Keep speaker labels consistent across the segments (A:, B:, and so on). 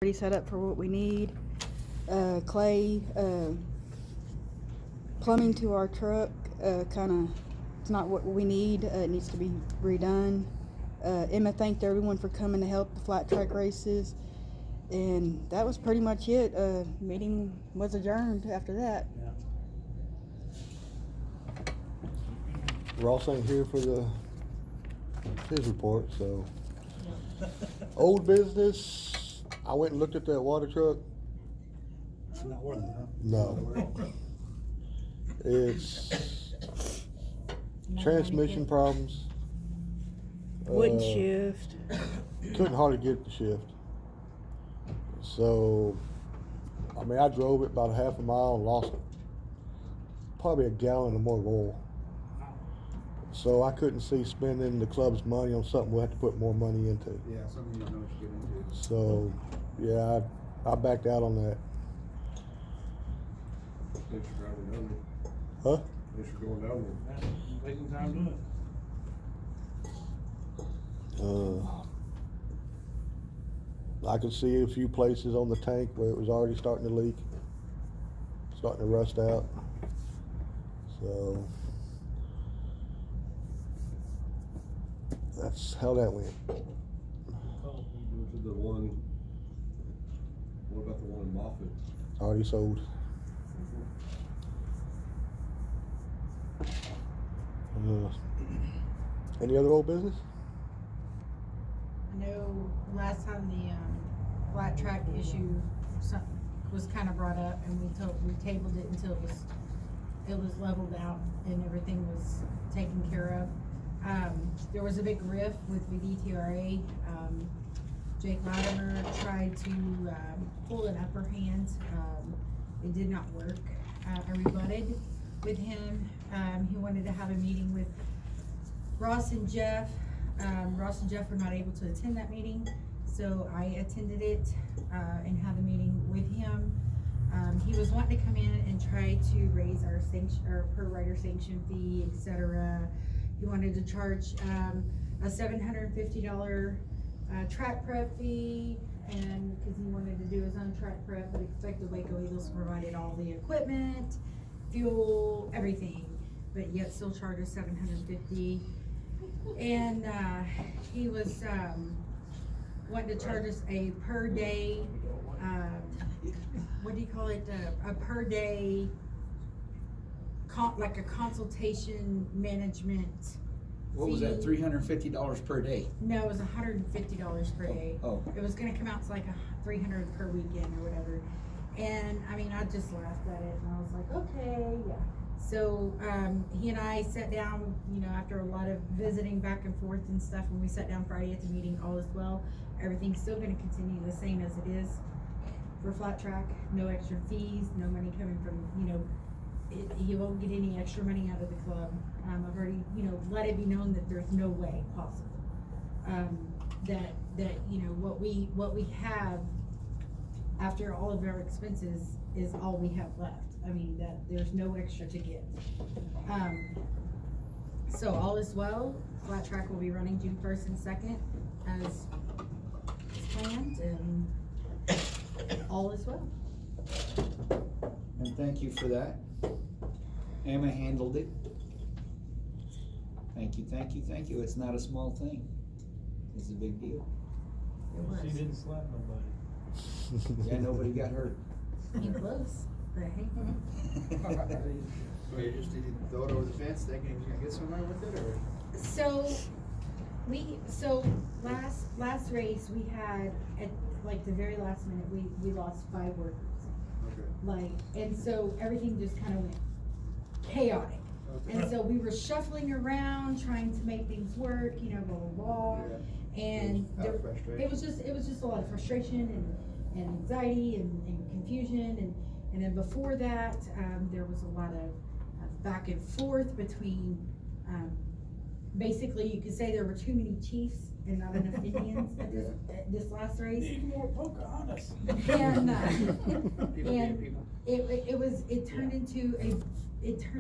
A: already set up for what we need. Clay, plumbing to our truck, it's not what we need. It needs to be redone. Emma thanked everyone for coming to help the flat track races. And that was pretty much it. Meeting was adjourned after that.
B: Ross ain't here for his report, so. Old business, I went and looked at that water truck.
C: It's not worth it, huh?
B: No. It's transmission problems.
A: Wouldn't shift.
B: Couldn't hardly get it to shift. So, I mean, I drove it about a half a mile and lost probably a gallon or more of oil. So I couldn't see spending the club's money on something we have to put more money into.
C: Yeah, something you don't know what you're getting into.
B: So, yeah, I backed out on that.
D: Thanks for driving down there.
B: Huh?
D: Thanks for going down there.
C: Taking time doing it.
B: I could see a few places on the tank where it was already starting to leak, starting to rust out. So that's how that went.
D: To the one, what about the one in Moffett?
B: Already sold. Any other old business?
E: I know last time the flat track issue was kind of brought up, and we tabled it until it was leveled out and everything was taken care of. There was a big riff with VDTRA. Jake Latimer tried to pull an upper hand. It did not work. I rebutted with him. He wanted to have a meeting with Ross and Jeff. Ross and Jeff were not able to attend that meeting, so I attended it and had a meeting with him. He was wanting to come in and try to raise our per rider sanction fee, etc. He wanted to charge a $750 track prep fee, and because he wanted to do his own track prep, but expected Waco Eagles provided all the equipment, fuel, everything, but yet still charge us $750. And he was wanting to charge us a per day, what do you call it? A per day, like a consultation management.
F: What was that, $350 per day?
E: No, it was $150 per day.
F: Oh.
E: It was gonna come out to like $300 per weekend or whatever. And I mean, I just laughed at it and I was like, okay, yeah. So he and I sat down, you know, after a lot of visiting back and forth and stuff. When we sat down Friday at the meeting, all is well. Everything's still gonna continue the same as it is for flat track. No extra fees, no money coming from, you know, he won't get any extra money out of the club. I've already, you know, let it be known that there's no way possible. That you know, what we have after all of our expenses is all we have left. I mean, that there's no extra to get. So all is well. Flat track will be running June 1st and 2nd as planned, and all is well.
F: And thank you for that. Emma handled it. Thank you, thank you, thank you. It's not a small thing. It's a big deal.
E: It was.
C: She didn't slap nobody.
F: Yeah, nobody got hurt.
E: Came close, but hey.
C: So you just did you throw it over the fence thinking he was gonna get somewhere with it, or?
E: So last race we had at like the very last minute we lost 5 workers.
C: Okay.
E: Like, and so everything just kind of went chaotic.
C: Okay.
E: And so we were shuffling around trying to make things work, you know, blah blah blah.
C: Yeah.
E: And
C: Out of frustration.
E: it was just a lot of frustration and anxiety and confusion, and then before that there was a lot of back and forth between basically you could say there were too many chiefs and not enough Indians at this last race.
C: Need more Pocahontas.
E: And
C: People being people.
E: it turned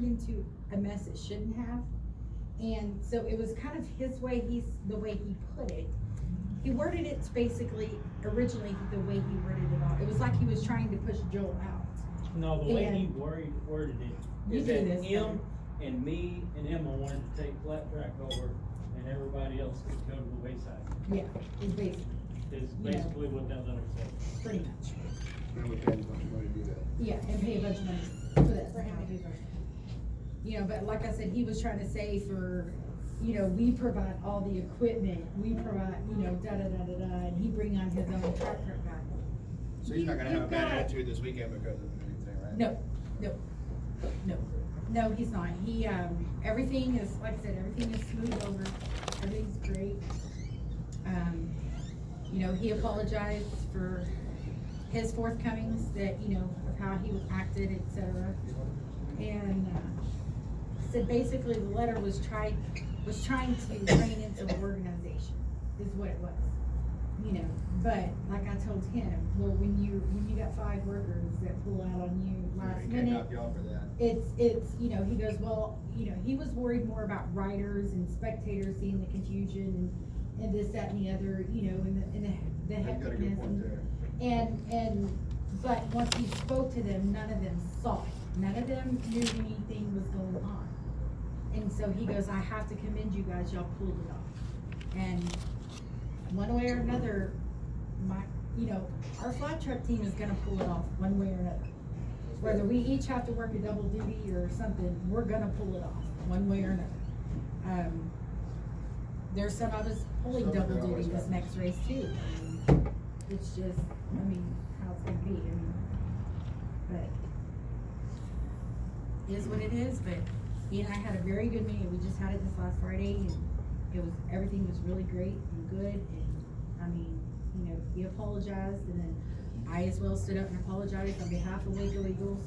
E: into a mess it shouldn't have. And so it was kind of the way he put it. he worded it basically, originally, the way he worded it all, it was like he was trying to push Joel out.
G: No, the way he
E: And-
G: worded it
E: You
G: is
E: do
G: that
E: this
G: him and me and Emma wanted to take flat track over and everybody else could go to the wayside.
E: Yeah, it's basically,
G: Is
E: Yeah.
G: basically what that letter said.
E: pretty much.
D: And we paid a bunch of money to do that.
E: Yeah, and pay a bunch of money for that, for him to do that. You know, but like I said, he was trying to say for, you know, we provide all the equipment, we provide, you know, da-da-da-da-da, and he bring on his own tractor guy.
C: So he's not gonna have a
E: You've
C: bad
E: got-
C: attitude this weekend because of anything, right?
E: No, he's not. He, everything is, like I said, everything is smooth over, everything's great. You know, he apologized for his forthcomings that, you know, of how he acted, et cetera. And, said basically the letter was trying to rein into the organization, is what it was. You know, but like I told him, well, when you got 5 workers that pull out on you last
C: He can't
E: minute,
C: knock you off for that.
E: it's, you know, he goes, well, you know, he was worried more about riders and spectators seeing the confusion and this, that, and the other, you know, and the
C: You've got a good
E: hecticness
C: point
E: and,
C: there.
E: but once he spoke to them, none of them saw it. None of them knew anything was going on. And so he goes, I have to commend you guys, y'all pulled it off. And one way or another, you know, our flat truck team is gonna pull it off, one way or another. Whether we each have to work a double duty or something, we're gonna pull it off, one way or another. There's some of us pulling
C: Something
E: double duty
C: always
E: this
C: happens.
E: next race too. I mean, it's just, I mean, how it's gonna be, I mean, but it is what it is, but he and I had a very good meeting. We just had it this last Friday and everything was really great and good, and, I mean, you know, he apologized, and then I as well stood up and apologized on behalf of Waco Eagles,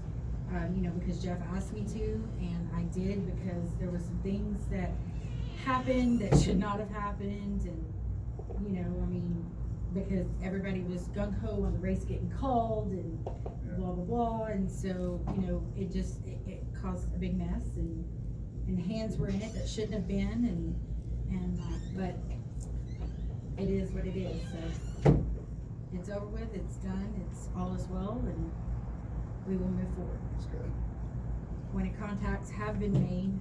E: you know, because Jeff asked me to, and I did, because there were some things that happened that should not have happened, and, you know, I mean, because everybody was gung-ho on the race getting called, and blah, blah, blah, and so, you know, it just, it caused a big mess, and hands were in it that shouldn't have been, but it is what it is, so it's over with, it's done, it's all is well, and we will move forward.
C: That's good.
E: When contacts have been made,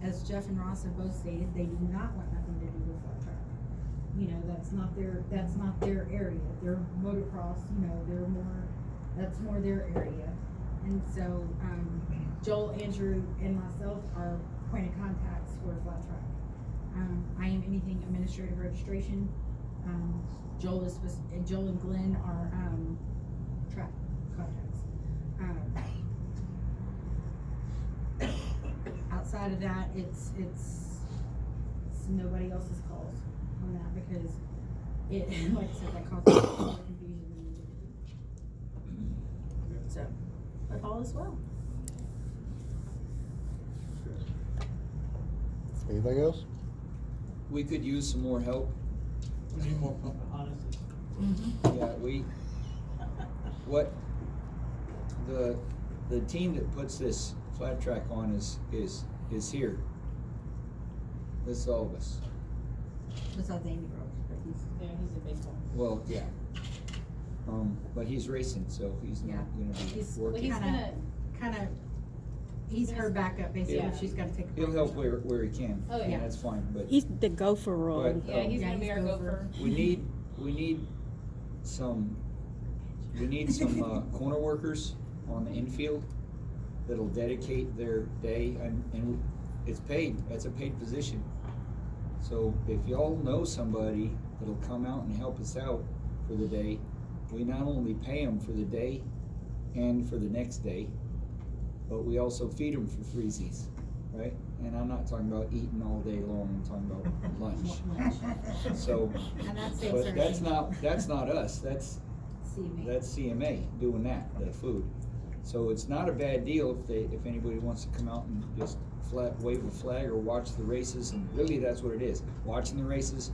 E: as Jeff and Ross have both stated, they do not want nothing to do with flat track. You know, that's not their area, they're motocross, you know, that's more their area. And so, Joel, Andrew, and myself are point of contacts for flat track. I am anything administrative registration. Joel and Glenn are, track contacts. Outside of that, it's nobody else's calls on that, because it, like I said, that causes more confusion. So, but all is well.
B: Anything else?
F: We could use some more help.
G: We need more honestly.
F: Yeah, what, the team that puts this flat track on is here. This is all of us.
E: Besides Andy Rose, but he's
H: a big one.
F: Well, yeah. But he's racing, so he's not gonna be
E: He's-
H: Well,
F: working.
H: he's gonna,
E: he's her backup, basically,
H: Yeah.
E: she's gotta take.
F: He'll help where he can.
H: Oh, yeah.
F: And that's fine, but
A: He's the gopher role.
F: But-
H: yeah, he's
E: Yeah,
H: gonna be
E: he's
H: our
E: gopher.
H: gopher.
F: we need some corner workers on the infield that'll dedicate their day, and it's paid, that's a paid position. So if y'all know somebody that'll come out and help us out for the day, we not only pay them for the day and for the next day, but we also feed them for freezies, right? And I'm not talking about eating all day long, I'm talking about lunch. So,
E: And that's the
F: but that's not us, that's
E: CMA.
F: CMA doing that, the food. So it's not a bad deal if anybody wants to come out and just wave a flag or watch the races, and really that's what it is, watching the races,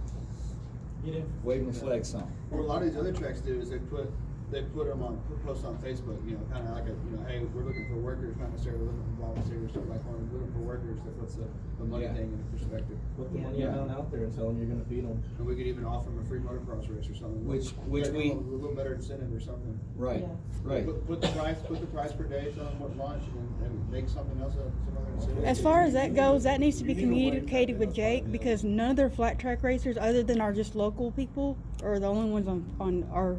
G: Get it?
F: waving the flag some.
C: What a lot of these other tracks do is they put they put them on, post on Facebook, you know, kinda like a, you know, hey, we're looking for workers, not necessarily looking for volunteers, or like, we're looking for workers, that puts the money
F: Yeah.
C: thing into perspective.
H: Put the money
F: Yeah.
H: amount out there and tell them you're gonna feed them.
C: And we could even offer them a free motocross race or something.
F: Which
C: Like,
F: we-
C: A little better incentive or something.
F: Right,
E: Yeah.
F: right.
C: Put the price per day, tell them what lunch, and make something else up, some other incentive.
A: As far as that goes, that needs to be communicated with Jake, because none of their flat track racers, other than our just local people, are the only ones on our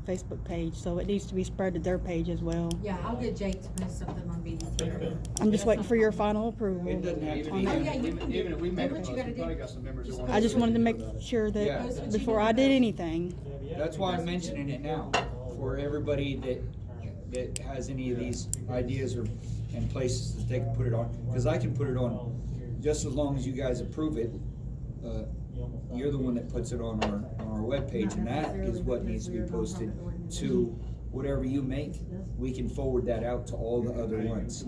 A: Facebook page, so it needs to be spread to their page as well.
E: Yeah, I'll get Jake to post something on BDT.
A: I'm just waiting for your final approval.
F: It doesn't have to
C: Even
F: be.
E: Oh, yeah, you can
C: even if we
E: do
C: make a
E: what you
C: post,
E: gotta
C: we probably
E: do.
C: got some members that
E: Just
C: want.
A: I just wanted to make sure
F: Yeah.
A: that before I did anything.
F: That's why I'm mentioning it now, for everybody that has any of these ideas or, and places that they can put it on, cause I can put it on just as long as you guys approve it. You're the one that puts it on our webpage, and that is what needs to be posted to whatever you make. We can forward that out to all the other ones.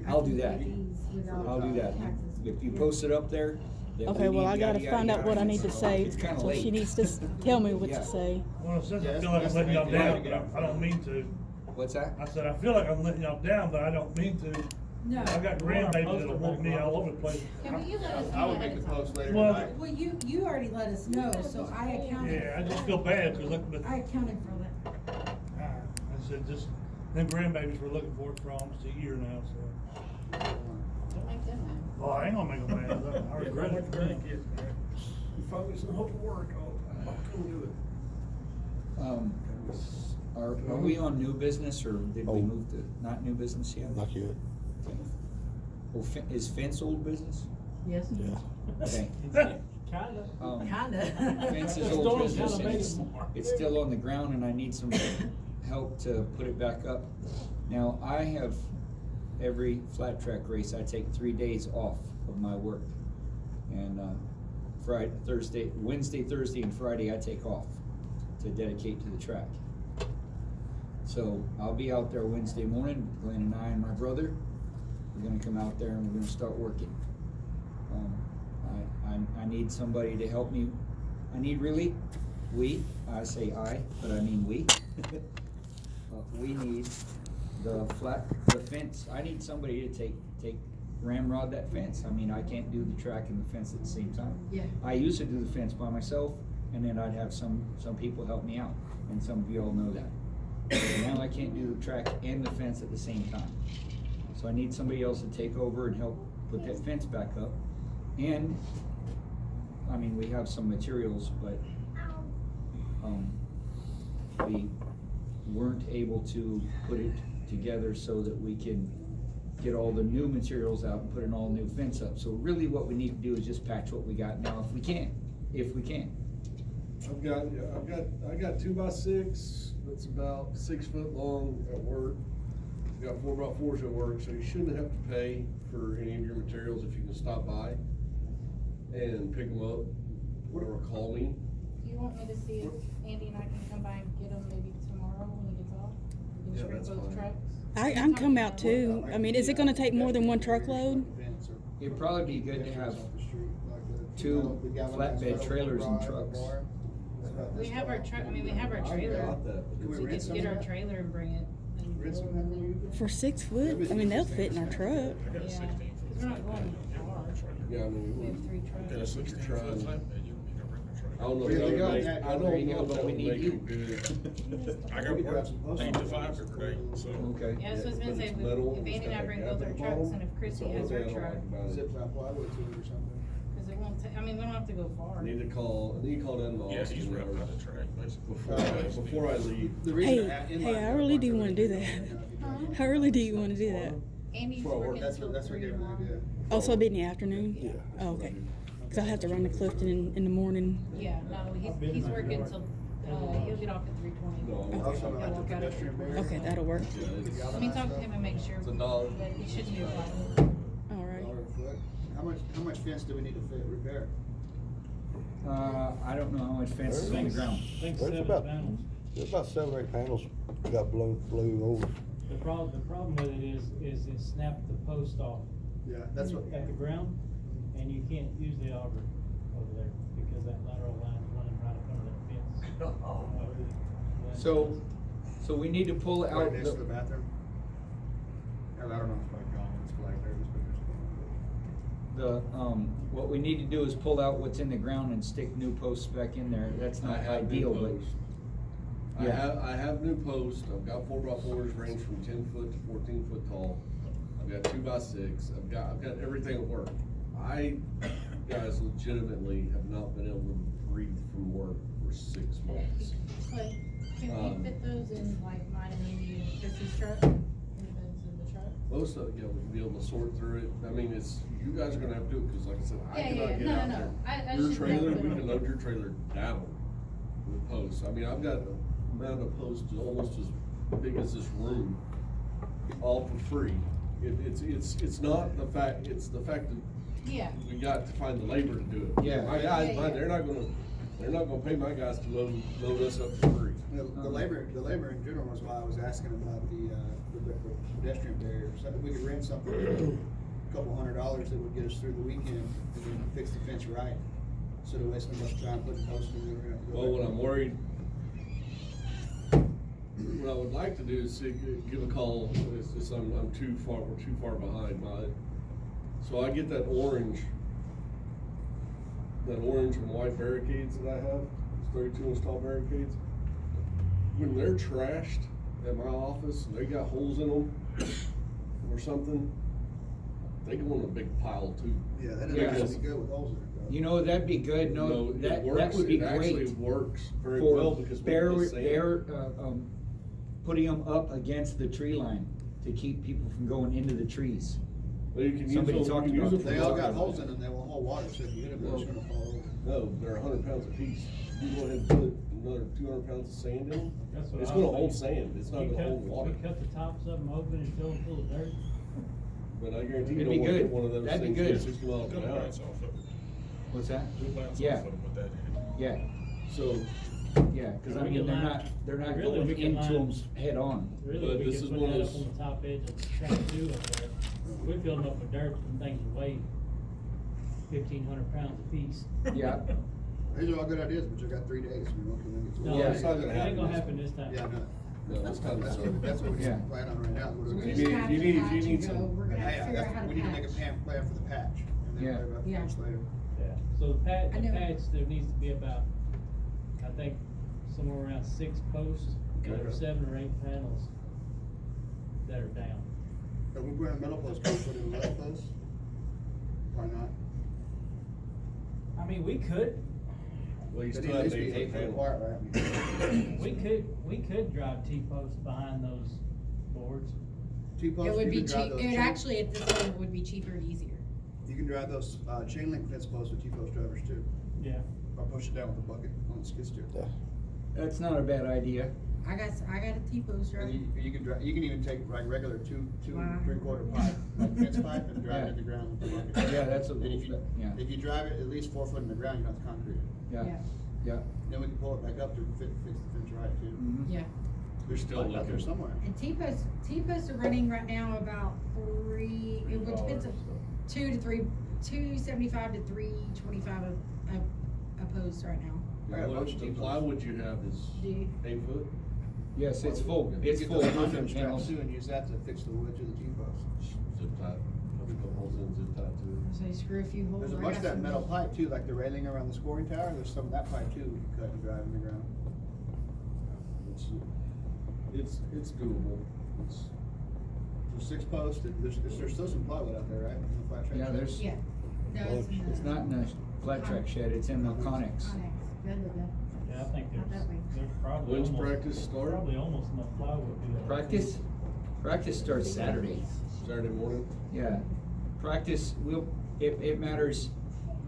F: I'll do that. I'll do that. If you post it up there. that
A: Okay,
F: we
A: well, I
F: need
A: gotta
F: yada,
A: find
F: yada,
A: out what I
F: yada,
A: need to say,
F: it's kinda
A: so she
F: late.
A: needs to tell me what
F: Yeah.
A: to say.
I: Well, since
C: Yeah,
I: I
C: that's-
I: feel like
C: that's
I: I'm letting
C: the
I: y'all
C: main
I: down,
C: thing to
I: but
C: get
I: I don't mean to.
F: What's that?
I: I said, I feel like I'm letting y'all down, but I don't mean to.
E: No.
I: I got grandbabies that'll walk me all over the place.
E: Can you let us know
C: I would
E: ahead
C: make
E: of
C: the
E: time?
C: post later
I: Well-
C: tonight.
E: Well, you already let us know, so I accounted.
I: Yeah, I just feel bad, cause look, but,
E: I accounted for that.
I: I said, just, them grandbabies were looking for it for almost a year now, so.
E: Don't make them mad.
I: Oh, I ain't gonna make them mad, I regret it.
H: You focus on work, I'll do it.
F: Are we on new business, or did we
B: Oh.
F: move to, not new business yet?
B: Not yet.
F: Okay. Well, is fence old business?
E: Yes.
B: Yeah.
F: Okay.
G: Kinda.
E: Kinda.
F: Fence is
G: Storm
F: old business,
G: kinda
F: and
G: made it more.
F: it's still on the ground, and I need some help to put it back up. Now, I have, every flat track race, I take 3 days off of my work. And, Wednesday, Thursday, and Friday, I take off to dedicate to the track. So I'll be out there Wednesday morning, Glenn and I and my brother, we're gonna come out there and we're gonna start working. I need somebody to help me, I say I, but I mean we. We need the fence, I need somebody to take ramrod that fence. I mean, I can't do the track and the fence at the same time.
E: Yeah.
F: I used to do the fence by myself, and then I'd have some people help me out, and some of you all know that. Now I can't do the track and the fence at the same time. So I need somebody else to take over and help put that fence back up. And, I mean, we have some materials, but, we weren't able to put it together so that we can get all the new materials out and put an all-new fence up. So really what we need to do is just patch what we got now if we can.
D: I got 2x6, that's about 6 foot long at work. We got 4x4s at work, so you shouldn't have to pay for any of your materials if you can stop by and pick them up, or call me.
J: You want me to see if Andy and I can come by and get them maybe tomorrow when he gets off? We
D: Yeah,
J: can
D: that's
J: just bring both
D: fine.
J: trucks?
A: I can come out too. I mean, is it gonna take more than one truckload?
F: It'd probably be good to have 2 flatbed trailers and trucks.
J: We have our truck, I mean, we have our trailer. We could get our trailer and bring it. and-
A: For 6 foot? I mean, they'll fit in our truck.
J: Yeah, 'cause we're not going far.
D: Yeah, I mean,
J: We have 3 trucks.
D: that's what you're trying. I don't know
C: Yeah,
D: if
C: we
D: that'll
C: got
D: make,
C: that.
D: I
F: There you
D: don't
F: go,
D: know if
F: but
D: that'll
F: we need
D: make
F: you.
D: it good.
K: I got work 8 to 5 every day, so.
F: Okay.
J: Yeah, so I was gonna
D: But
J: say,
D: it's
J: if
D: metal,
J: if
D: it's
J: Andy and I
D: got
J: bring
D: that
J: both our
D: gap
J: trucks,
D: bottom.
J: and if Chrissy
D: That's
J: has
D: the
J: her
D: only thing I
J: truck,
D: don't like about it.
C: Zip tie plywood to it or something.
J: cause it won't I mean, we don't have to go far.
D: I need to call them all.
K: Yeah, he's running out of track, basically.
D: Before I leave.
C: The reason
A: Hey, I really do wanna do that. How early do you wanna do that?
J: Andy's
D: Before I work,
J: working
C: That's
J: till
C: what
J: 3
C: gave me the
J: tomorrow.
C: idea.
A: Oh, so it'll be in the afternoon?
B: Yeah.
A: Oh, okay. Cause I have to run to Clifton in the morning.
J: Yeah, no, he's working till, he'll get off at 3:20.
D: No,
C: Also,
J: He'll
C: like the
J: walk out at
C: pedestrian
J: 3:40.
C: barrier.
A: Okay, that'll work.
J: Let me talk to him and make sure
D: It's $1.
J: that he shouldn't be a problem.
A: All right.
C: $1 a foot. How much fence do we need to repair?
F: I don't know how much fence is on the ground.
G: I think
B: There's
G: 7
B: about-
G: panels.
B: There's about 7 or 8 panels got blew over.
G: The problem with it is it snapped the post off
C: Yeah, that's what.
G: at the ground, and you can't use the auger over there because that lateral line is running right up under that fence.
F: So we need to pull
C: Right
F: out
C: next to the bathroom. I don't know if it's like gone, it's black there, just
F: what we need to do is pull out what's in the ground and stick new posts back in there. That's not ideal, but.
D: I have new posts, I've got 4x4s range from 10 foot to 14 foot tall. I've got 2x6, I've got everything at work. I, guys, legitimately have not been able to breathe from work for 6 months.
J: Like, can we fit those in like mine and maybe Chris's truck? In the beds in the truck?
D: Most of it, yeah, we'll be able to sort through it. I mean, you guys are gonna have to do it, cause like I said, I
J: Yeah,
D: cannot
J: yeah,
D: get
J: no,
D: out
J: no,
D: there.
J: no. I
D: Your
J: just
D: trailer,
J: think
D: we
J: that-
D: can load your trailer down with posts. I mean, I've got a amount of posts almost as big as this room, all for free. It's not the fact, it's the fact that
J: Yeah.
D: we got to find the labor to do it.
F: Yeah.
D: My guys,
J: Yeah, yeah.
D: they're not gonna pay my guys to load us up for free.
C: The labor in general was why I was asking about the pedestrian barrier. So if we could rent something for a couple $100 that would get us through the weekend and then fix the fence right. So the wasting us time putting posts in there. We're gonna have to go
D: Well,
C: back.
D: what I'm worried, what I would like to do is give a call, we're too far behind. So I get that orange and white barricades that I have, these 32-inch tall barricades. When they're trashed at my office and they got holes in them or something, they go in a big pile too.
C: Yeah, that
F: Yeah.
C: doesn't be good with holes in it, though.
F: You know, that'd be good, no,
D: it
F: that
D: works.
F: would be
D: It actually
F: great.
D: works very
F: For
D: well because we put sand.
F: putting them up against the tree line to keep people from going into the trees.
D: Well, you can use
F: Somebody
D: them- you
F: talked
D: can use
F: about
D: them
F: that.
D: for
C: They all got
D: blocking.
C: holes in them, they will hold water, so if you hit them, they're just gonna fall over.
D: No, they're 100 pounds apiece. You go ahead and put another 200 pounds of sand in them,
G: That's what
D: it's
G: I
D: gonna
G: was
D: hold
G: thinking.
D: sand, it's not
G: We
D: gonna
G: cut-
D: hold water.
G: We cut the tops of them open and fill them full of dirt.
D: But I guarantee you
F: It'd
D: don't
F: be
D: wanna
F: good.
D: get one of those
F: That'd be
D: things
F: good.
D: that's 60 miles an
K: We'll
D: hour.
K: bounce off of it.
F: What's that?
K: We'll bounce
F: Yeah.
K: off of it with that.
F: Yeah,
D: So,
F: yeah, cause I
G: We
F: mean,
G: can
F: they're
G: line-
F: not
G: really,
F: going
G: we can
F: into them
G: line-
F: head on.
G: Really,
D: But
G: we
D: this
G: could
D: is
G: put
D: one of
G: that up
D: those-
G: on the top edge of the track too up there. We fill them up with dirt and things weigh 1,500 pounds apiece.
F: Yeah,
C: These are all good ideas, but you got 3 days, we won't get to
G: No,
C: it.
F: Yeah.
D: it's not gonna
G: It ain't
D: happen.
G: gonna happen this time.
C: Yeah, I know.
D: No, it's not.
C: That's what we need
F: Yeah.
C: to plan on right now. What do we
J: We're
C: do?
J: just gonna have to
D: If you
J: patch
D: need
J: and
D: some-
J: go. We're gonna have to
C: Hey,
J: figure out how to
C: we need to make a
J: patch.
C: plan for the patch, and then
F: Yeah.
C: worry about the
J: Yeah.
C: patch later.
G: Yeah, so the
J: I
G: the
J: know.
G: patch, there needs to be about, I think, somewhere around 6 posts, and
D: Okay.
G: there's 7 or 8 panels that are down.
C: If we put in a metal post, can we put in a metal post? Probably not.
G: I mean, we could
D: Well, you
C: They
D: still
C: need
D: have
C: at
D: to
C: least be 8 foot
D: panel.
C: apart, right?
G: we could drive T-posts behind those boards.
C: T-posts,
E: It would
C: you
E: be
C: can drive
E: cheap,
C: those
E: it would
C: chain-
E: actually, at this point, it would be cheaper and easier.
C: You can drive those, chain link fence posts with T-post drivers too,
G: Yeah.
C: or push it down with a bucket on the skid steer.
B: Yeah.
F: that's not a bad idea.
E: I got a T-post right.
C: And you can drive, you can even take like regular two
E: Wow.
C: and 3/4 pipe, like fence pipe, and drive it in the ground with the bucket.
F: Yeah, that's a-
C: And if you,
F: yeah.
C: if you drive it at least 4 foot in the ground, you don't have to concrete it.
F: Yeah, yeah.
C: Then we can pull it back up to fix the fence right too.
F: Mhm.
E: Yeah,
D: They're still
C: Like up there
D: looking.
C: somewhere.
E: and T-posts are running right now about it depends on $275 to $325 a post right now.
C: I got a bunch of
D: The
C: T-posts.
D: plywood you have is
E: Do you?
D: 8 foot?
F: Yes, it's full,
C: You
F: it's
C: get
F: full
C: those
F: of roofing
C: roofing straps
F: panels.
C: too, and use that to fix the wood to the T-post.
D: Zip tie, put the holes in, zip tie to it.
E: So you screw a few holes.
C: There's a
E: I
C: bunch of
E: got
C: that
E: some-
C: metal pipe too, like the railing around the scoring tower, there's some of that pipe too, we can cut and drive in the ground.
D: It's doable. It's,
C: For 6 posts, there's still some plywood out there, right? In the flat track
F: Yeah,
C: shed?
F: there's,
E: Yeah. No, it's in the.
F: it's not in the flat track shed, it's in the Connex.
E: Connex. Good, good, good.
G: Yeah, I think
E: Not that way.
G: there's probably
D: When's
G: almost.
D: practice start?
G: Probably almost enough plywood to do that.
F: Practice starts Saturday.
D: Saturday morning.
F: Yeah, practice, it matters,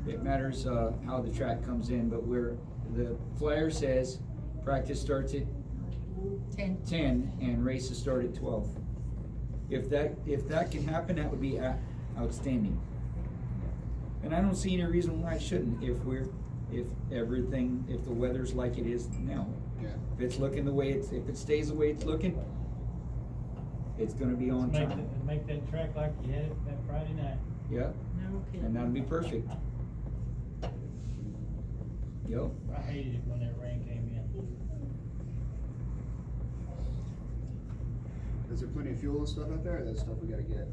F: how the track comes in, but the flyer says practice starts at 10 and races start at 12. If that can happen, that would be outstanding. And I don't see any reason why it shouldn't, if the weather's like it is now.
C: Yeah.
F: If it's looking if it stays the way it's looking, it's gonna be on
G: Make
F: time.
G: make that track like you had it that Friday night.
F: Yep,
E: No kidding.
F: and that'll be perfect. Yep.
G: I hated it when that rain came in.
C: Is there plenty of fuel and stuff out there, or that's stuff we gotta get?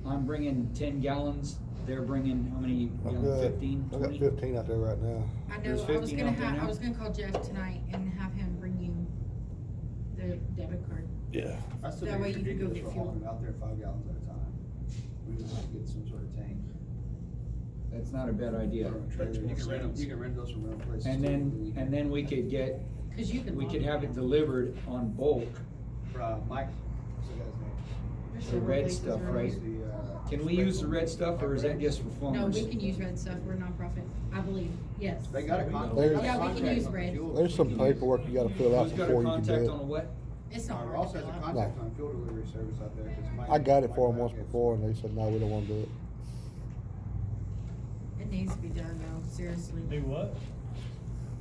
F: I'm bringing 10 gallons, they're bringing, how many
B: I've
F: gallons,
B: got-
F: 15,
B: I
F: 20?
B: got 15 out there right now.
E: I know,
F: There's
E: I was
F: 15
E: gonna
F: out there
E: have, I
F: now?
E: was gonna call Jeff tonight and have him bring you the debit card.
B: Yeah.
C: I still
E: That
C: think
E: way
C: it's
E: you can go
C: ridiculous
E: get
C: for
E: fuel.
C: hauling it out there 5 gallons at a time. We would have to get some sort of tank.
F: That's not a bad idea.
C: Or a trailer. You can rent those from rental places.
F: And
C: too.
F: then we could get,
E: Cause you can.
F: we
E: log
F: could have it
E: down.
F: delivered on bulk,
C: Mike, what's the guy's name?
E: There's
F: the
E: several
F: red
E: places
F: stuff,
E: around.
F: right?
C: The,
F: Can we use the red stuff, or is that just for
E: No,
F: farmers?
E: we can use red stuff, we're a nonprofit, I believe, yes.
C: They got a contact.
B: There's-
E: Yeah, we can use red.
B: There's some paperwork you gotta fill out
F: Who's got a
B: before you can
F: contact
B: do
F: on a
B: it.
F: what?
E: It's not hard
C: Ross
E: to
C: has a
E: fill out.
C: contact on fuel delivery service out there. 'Cause Mike-
B: I got it
C: Mike
B: for them
C: Brown
B: once
C: gets it.
B: before and they said, no, we don't wanna do it.
E: It needs to be done though, seriously.
I: Do what?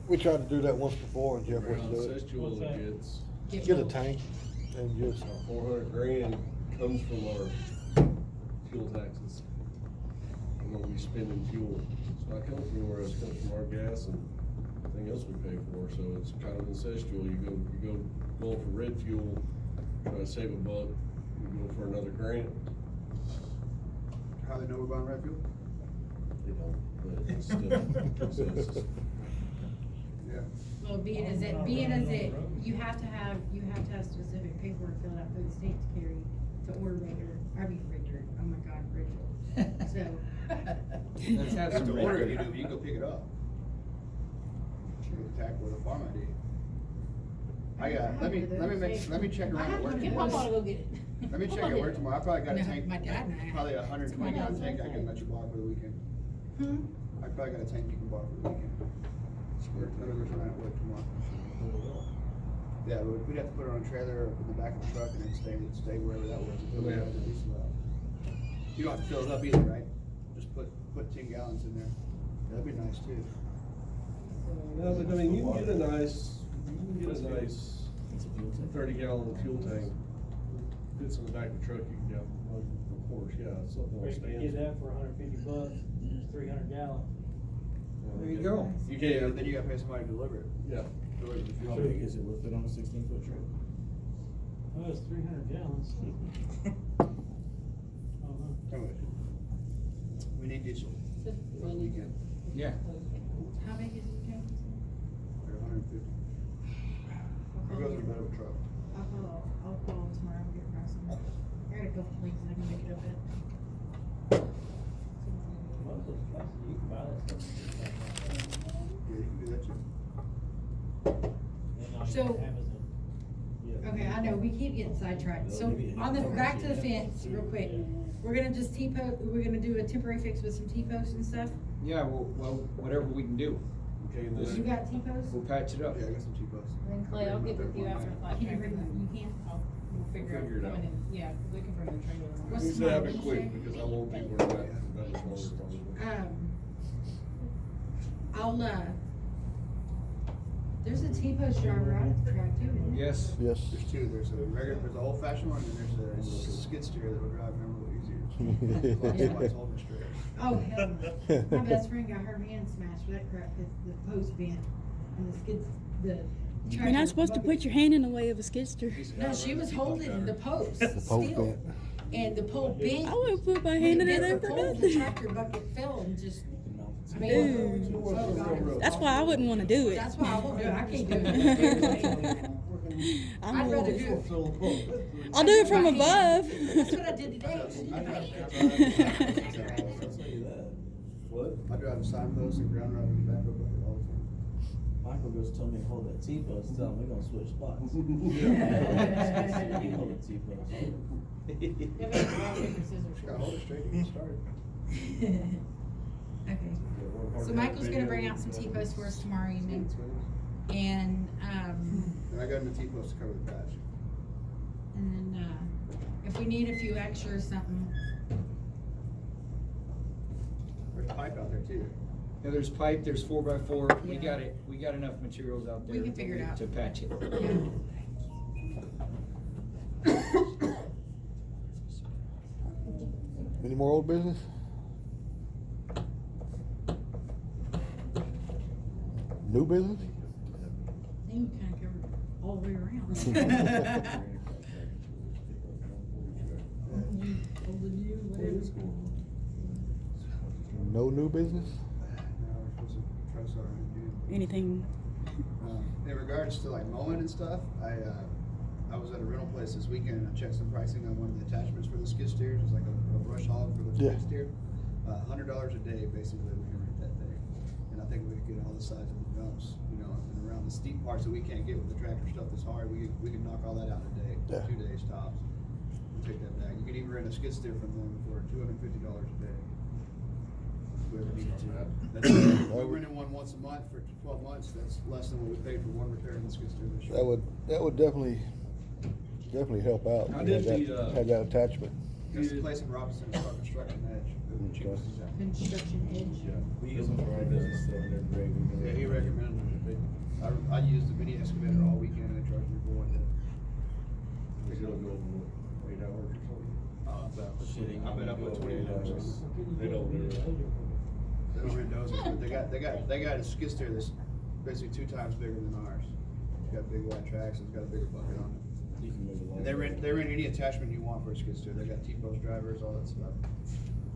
B: We tried to do that once before and Jeff
D: Around
B: wouldn't do it.
D: Cestual,
I: What's that?
D: it gets,
B: Get a tank and just,
D: our 400 grand comes from our fuel taxes. And what we spend in fuel, it's not coming from anywhere else, it comes from our gas and everything else we pay for, so it's kind of incestual. You go going for red fuel, try to save a buck, you go for another grant,
C: How they know we're buying red fuel?
D: you know, but it's still exists.
C: Yeah.
E: Well, being as it, you have to have specific paperwork filled out for the state to carry, to order regular, oh my God, red fuel. So,
F: Let's have
C: Have
F: some
C: to order it,
F: red.
C: you can go pick it up. With the tax with a farm ID. Let me check around at work.
J: Get Papa to go get it.
C: Let me check at work tomorrow. I probably got a
E: No,
C: tank,
E: my dad and I-
C: probably 120 gallon tank I can let you borrow for the weekend.
E: hmm?
C: I probably got a tank you can borrow for the weekend. In other words, when I'm at work tomorrow. Yeah, we'd have to put it on a trailer or in the back of the truck and then stay wherever that was. until we have the diesel out. You don't have to fill it up either, right? Just put 10 gallons in there. That'd be nice too.
D: No, but I mean, you can get a nice 30-gallon fuel tank. Fits in the back of the truck, you can get, of course, yeah, something
G: We
D: like
G: could get that for $150, it's 300 gallons.
F: There you go.
C: You can't, then you gotta pay somebody to deliver it.
D: Yeah.
C: Deliver the fuel.
H: How big is it? Will it fit on a 16-foot truck?
G: Oh, it's 300 gallons.
C: Anyway, we need diesel for the weekend.
F: Yeah.
E: How big is the tank?
C: They're 150. We'll go through a better truck.
E: I'll call tomorrow and get pricing. I got a couple places I can pick it up at.
G: Most of those places, you can buy that stuff.
C: Yeah, you can do that too.
G: And on
E: So-
G: Amazon.
E: Okay, I know, we keep getting sidetracked, so on the, back to the fence, real quick, we're gonna just we're gonna do a temporary fix with some T-posts and stuff?
F: Yeah, well, whatever we can do,
D: Okay, and
E: You
D: then,
E: got T-posts?
F: we'll patch it up.
C: Yeah, I got some T-posts.
J: Then Clay, I'll get with you after flat
E: Can you
J: track.
E: bring them? You can?
J: We'll figure
D: Figure it
J: out,
D: out.
J: coming in, yeah, we can bring the trailer.
E: What's
D: needs to
E: tomorrow,
D: happen quick,
E: Wednesday?
D: because I won't be where I'm at for that much longer probably.
E: I'll, there's a T-post driver out at the track too, isn't there?
F: Yes.
B: yes.
C: There's two. There's an old fashioned one and there's a skid steer that will drive them a little easier. As long as somebody's holding it straight.
E: Oh, hell no. My best friend got her hand smashed with that crap, cause the post bent and the skids, the tractor.
A: You're not supposed to put your hand in the way of a skidster.
E: No, she was holding the post
B: The post
E: still.
B: bent.
E: And the pole bent.
A: I wouldn't put my
E: When
A: hand
E: it
A: in
E: bent
A: there
E: the
A: for
E: pole, the
A: nothing.
E: tractor bucket fell and just.
A: Ooh.
E: Oh, God.
A: That's why I wouldn't want to do it.
E: That's why I won't do it, I can't do it.
A: I'm
E: I'd rather
A: older.
E: do it.
A: I'll do it from above.
E: That's what I did today.
H: What?
C: I drive a signpost and ground rubber in the back of the bucket all the time.
H: Michael goes tell me to hold that T-post, tell him we're gonna switch spots. You hold the T-post.
J: Yeah, but it's rock, paper, scissors.
C: Just gotta hold it straight to get started.
E: Okay, so Michael's gonna bring out some T-posts for us tomorrow evening, and,
C: And I got in the T-post to cover the patch.
E: and then, if we need a few extra or something,
C: There's pipe out there too.
F: Yeah, there's pipe, there's 4x4, we got it, we got enough materials out there.
E: We can figure it out.
F: To patch it.
B: Any more old business? New business?
E: I think we kinda covered all the way around.
B: No new business?
C: No, we're supposed to try to start on it again.
A: Anything?
C: In regards to like mowing and stuff, I was at a rental place this weekend and I checked some pricing on one of the attachments for the skid steers. It's like a brush hog for the
B: Yeah.
C: skid steer. $100 a day basically we can rent that thing. And I think we could get all the sides of the dumps, you know, and around the steep parts that we can't get with the tractor stuff that's hard, we can knock all that out in a day,
B: Yeah.
C: 2 days tops. We'll take that back. You can even rent a skid steer from them for $250 a day. Whoever needed to. That's, we rented one once a month for 12 months. That's less than what we paid for one repair in the skid steer this year.
B: That would definitely help out.
D: How
B: if
D: did
B: you
D: the,
B: had that attachment.
C: That's the place in Robinson, it's called Construction Edge. The cheapest is that.
E: Construction edge.
H: We use them for our business stuff, and they're great.
C: Yeah, he recommended it. I used the mini excavator all weekend and they charged me for one day.
D: We don't go over 8 hours or something.
C: I've been up with 20 hours.
D: They don't do it.
C: They don't rent dozers, but they got a skid steer that's basically 2 times bigger than ours. It's got big wide tracks, it's got a bigger bucket on it.
H: You can move it
C: And they rent any attachment you want for a skid steer. They got T-post drivers, all that stuff.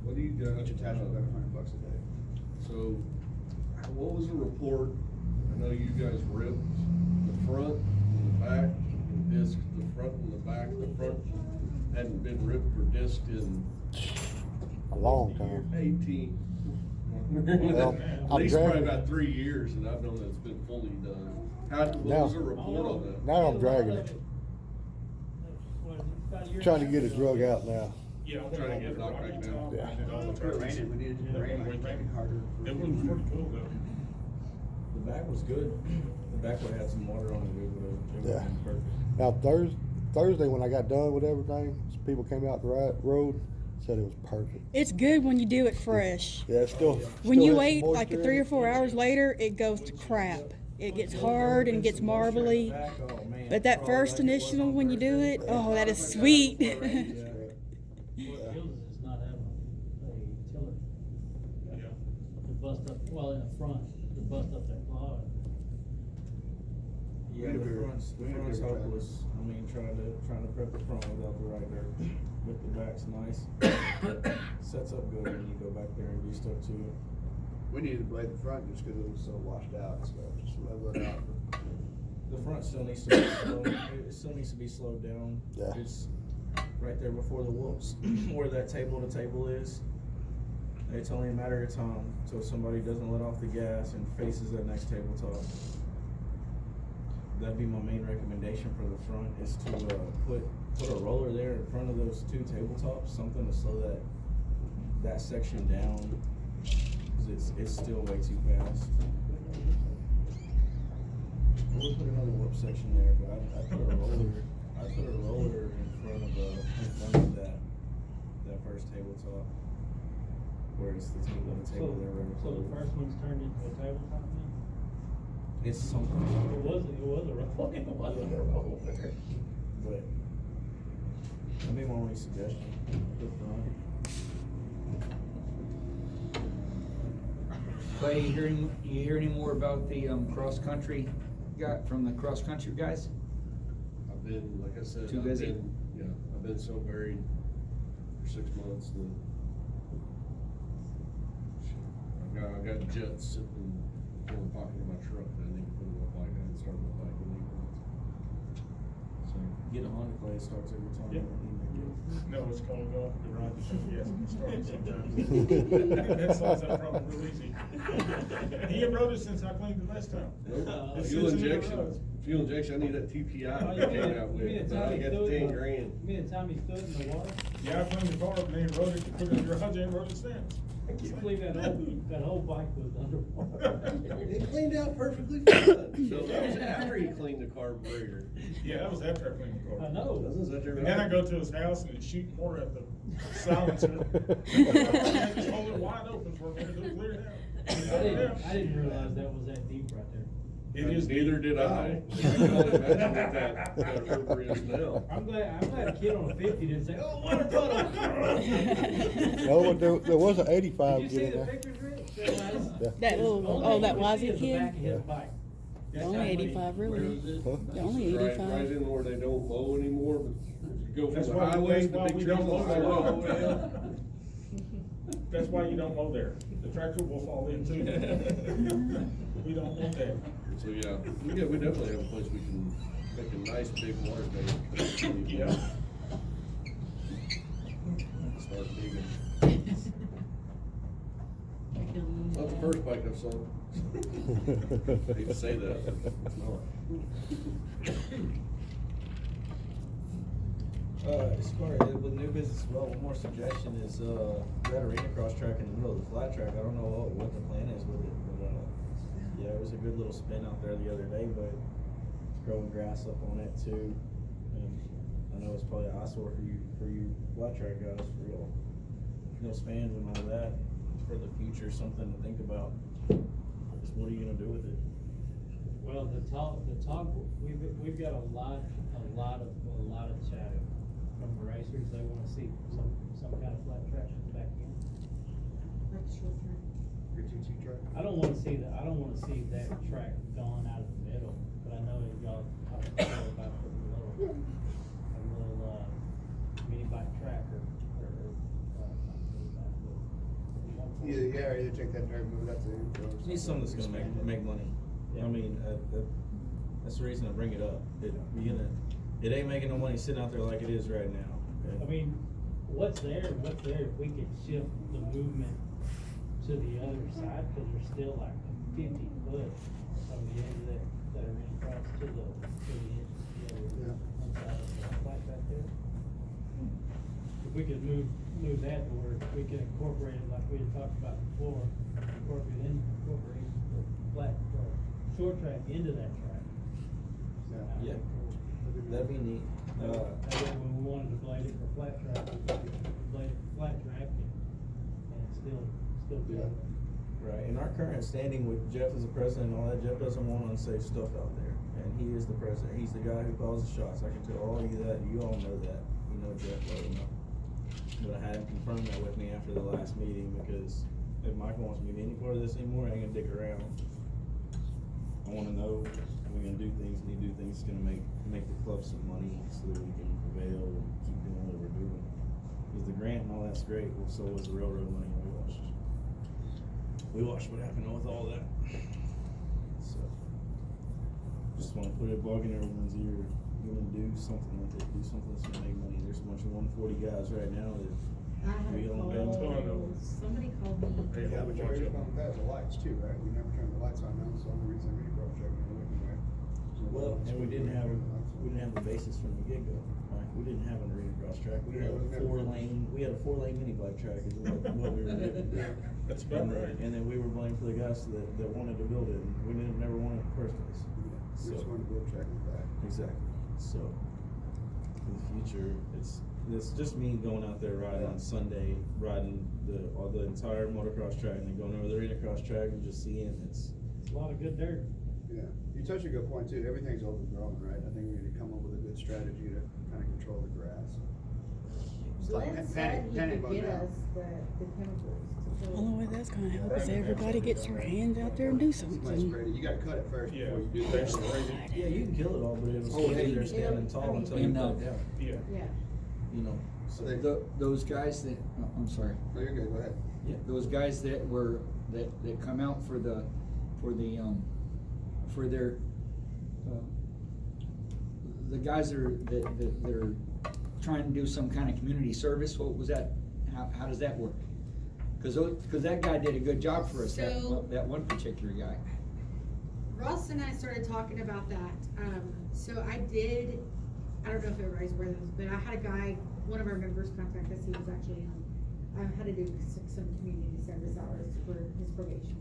D: What do you got?
C: Each attachment about $100 a day.
D: So, what was the report? I know you guys ripped the front and the back, and disc the front and the back. The front hadn't been ripped or disced in
B: A long time.
D: 18.
B: Well,
D: At
B: I'm
D: least
B: dragging
D: probably
B: it.
D: about 3 years, and I've known that it's been fully done. What
B: Now-
D: was the report on that?
B: Now I'm dragging it. Trying to get it drug out now.
K: Yeah, I'm
D: Trying to get it knocked back down.
B: Yeah.
C: It was raining, we needed to rain harder.
K: It was pretty cool though.
H: The back was good. The back would have had some water on it. It would
B: Yeah.
H: have been perfect.
B: Now Thursday when I got done with everything, people came out the road, said it was perfect.
A: It's good when you do it fresh.
B: Yeah, it's still.
A: When
B: still
A: you
B: has some
A: wait like
B: moisture in
A: 3 or
B: it.
A: 4 hours later, it goes to crap. It gets hard and gets marbly.
H: Oh, man.
A: But that
H: Oh,
A: first
H: like it was
A: initial
H: on
A: when you do
H: Thursday.
A: it, oh, that is sweet.
H: Yeah.
G: What kills us is not having a tiller
K: Yeah.
G: to bust up, well, in the front, to bust up that clog.
H: Yeah, the front's hopeless. I mean, trying to prep the front without the right dirt. But the back's nice. Sets up good when you go back there and do stuff to it.
C: We needed to blade the front just because it was so washed out and stuff, just level it out.
H: The front still needs to be slowed. It still needs to be slowed down.
B: Yeah.
H: It's right there before the whoops, where that table to table is. It's only a matter of time till somebody doesn't let off the gas and faces that next tabletop. That'd be my main recommendation for the front is to put a roller there in front of those 2 tabletops, something to slow that section down, because it's still way too fast. We'll put another whoop section there, but I'd put a roller in front of that first tabletop, where it's the table there right
G: So the
H: before.
G: first one's turned into a tabletop now?
H: It's something.
G: It was a roll, it wasn't a roller.
H: But that'd be my only suggestion. The front.
F: Clay, you hear any more about the cross country from the cross country guys?
D: I've been, like I said,
F: Too
D: I've
F: busy?
D: been so buried for 6 months that I got jets sitting in the pocket of my truck that I need to put in my bike. I haven't started my bike in 8 months. So,
H: Get a Honda Clay, it starts every time.
K: Yeah. No, it's called go off the garage. Yes, it started sometimes. That solves that problem real easy. He had rode it since I cleaned it last time. It
D: fuel
K: sits in the
D: injection,
K: garage.
D: I need that TPI
G: Oh,
D: that came out with, but I got the 10 grand.
G: You mean the time he stood in the water?
K: Yeah, I cleaned the car up and then he rode it, put it in the garage and rode it since.
G: I can't believe that whole bike was underwater.
D: It cleaned out perfectly fine. So that was after he cleaned the carburetor.
K: Yeah, that was after I cleaned the car.
G: I know.
D: Wasn't that your
K: And then I
D: right?
K: go to his house and he's shooting water at the silencer. I just hold it wide open for a minute, it'll clear it out.
G: I didn't realize that was that deep right there.
K: It is.
D: Neither did I. I can only imagine what that river is now.
G: I'm glad a kid on a 50 didn't say, oh, water puddle.
B: No, but there was an
G: Did
B: 85
G: you
B: get
G: see
B: in
G: the
B: there.
G: pictures, Rick?
B: Yeah.
A: That little, oh, that Wazzy kid?
G: Back of his
B: Yeah.
G: bike. That's
A: Only
G: how many-
A: 85
G: where
A: really.
G: was it?
B: Huh?
A: Yeah, only
D: Right
A: 85.
D: in where they don't mow anymore, but if you go
K: That's
D: from the
K: why
D: highway,
K: we
D: the big
K: don't
D: trees
K: mow
D: on the
K: there.
D: highway.
K: That's why you don't mow there. The tractor will fall in too. We don't want that.
D: So, yeah, we definitely have a place we can make a nice big water tank.
K: Yeah.
D: Start digging. Not the first bike I've sold. Hate to say that, but it's not.
H: As far as with new business, well, one more suggestion is, we had a arena cross track in the middle of the flat track. I don't know what the plan is with it, but, yeah, it was a good little spin out there the other day, but it's growing grass up on it too. And I know it's probably an eyesore for you flat track guys, for y'all, fans and all that. For the future, something to think about. Just what are you gonna do with it?
G: Well, the talk, we've got a lot of chatter from the racers. They wanna see some kind of flat track back in.
E: Like short track.
C: Your TT truck?
G: I don't wanna see that track gone out of the middle, but I know that y'all talked about putting a little mini bike track or
C: Either take that dirt, move that to the intro.
H: Need something that's gonna make money. I mean, that's the reason I bring it up. It ain't making no money sitting out there like it is right now.
G: I mean, what's there, if we could shift the movement to the other side, cause there's still like 50 foot from the end of that are in across to the edge, the other one side of the flat back there. If we could move that, or we could incorporate it like we had talked about before, incorporate the flat, short track into that track.
H: Yeah. That'd be neat.
G: That way when we wanted to blade it for flat track, we could blade it for flat track and still do it.
H: Right, in our current standing with Jeff as the president and all that, Jeff doesn't want unsafe stuff out there. And he is the president, he's the guy who calls the shots. I can tell all of you that, you all know that. You know Jeff well enough. But I had him confirm that with me after the last meeting, because if Michael wants me to be any part of this anymore, I ain't gonna dick around. I wanna know we're gonna do things, and you do things that's gonna make the club some money so that we can prevail and keep doing what we're doing. Cause the grant and all that's great, well, so was the railroad money we watched what happened with all that. So, just wanna put a bug in everyone's ear. You're gonna do something with it, do something that's gonna make money. There's a bunch of 140 guys right now that
E: I had
H: we
E: a
H: don't
E: call, somebody called me.
C: Yeah, but you're on that, the lights too, right? We never turned the lights on now, so the only reason we cross check is looking there.
H: Well, and we didn't have the basis from the get-go, right? We didn't have an arena cross track. We had a four-lane mini bike track is what we were doing.
K: That's about right.
H: And then we were blamed for the guys that wanted to build it, and we never wanted it in the first place.
C: We just wanted to build track with that.
H: Exactly. So, in the future, it's just me going out there riding on Sunday, riding the entire motocross track, and then going over the arena cross track and just seeing
G: It's a lot of good dirt.
C: Yeah, you touch a good point too. Everything's overgrown, right? I think we need to come up with a good strategy to kind of control the grass.
E: Glenn said he
C: Panic
E: could
C: mode
E: get
C: now.
E: us the chemicals to
A: The only way that's gonna help is everybody gets their hands out there and do
C: Let's
A: something.
C: spray it. You gotta cut it first
K: Yeah.
C: before you do
K: Thanks
C: that.
K: for raising.
H: Yeah, you can kill it all, but it'll
F: Oh,
H: stay
F: hey.
H: there standing tall until you cut it down.
K: Yeah.
E: Yeah.
H: You know, so
F: Those guys that, oh, I'm sorry,
C: No, you're good, go ahead.
F: those guys that come out for their, the guys that are trying to do some kind of community service, what was that, how does that work? Cause that guy did a good job for us,
L: So-
F: that one particular guy.
L: Russ and I started talking about that. So I don't know if everybody's aware of this, but I had a guy, one of our members contact us, he was actually, had to do some community service hours for his probation.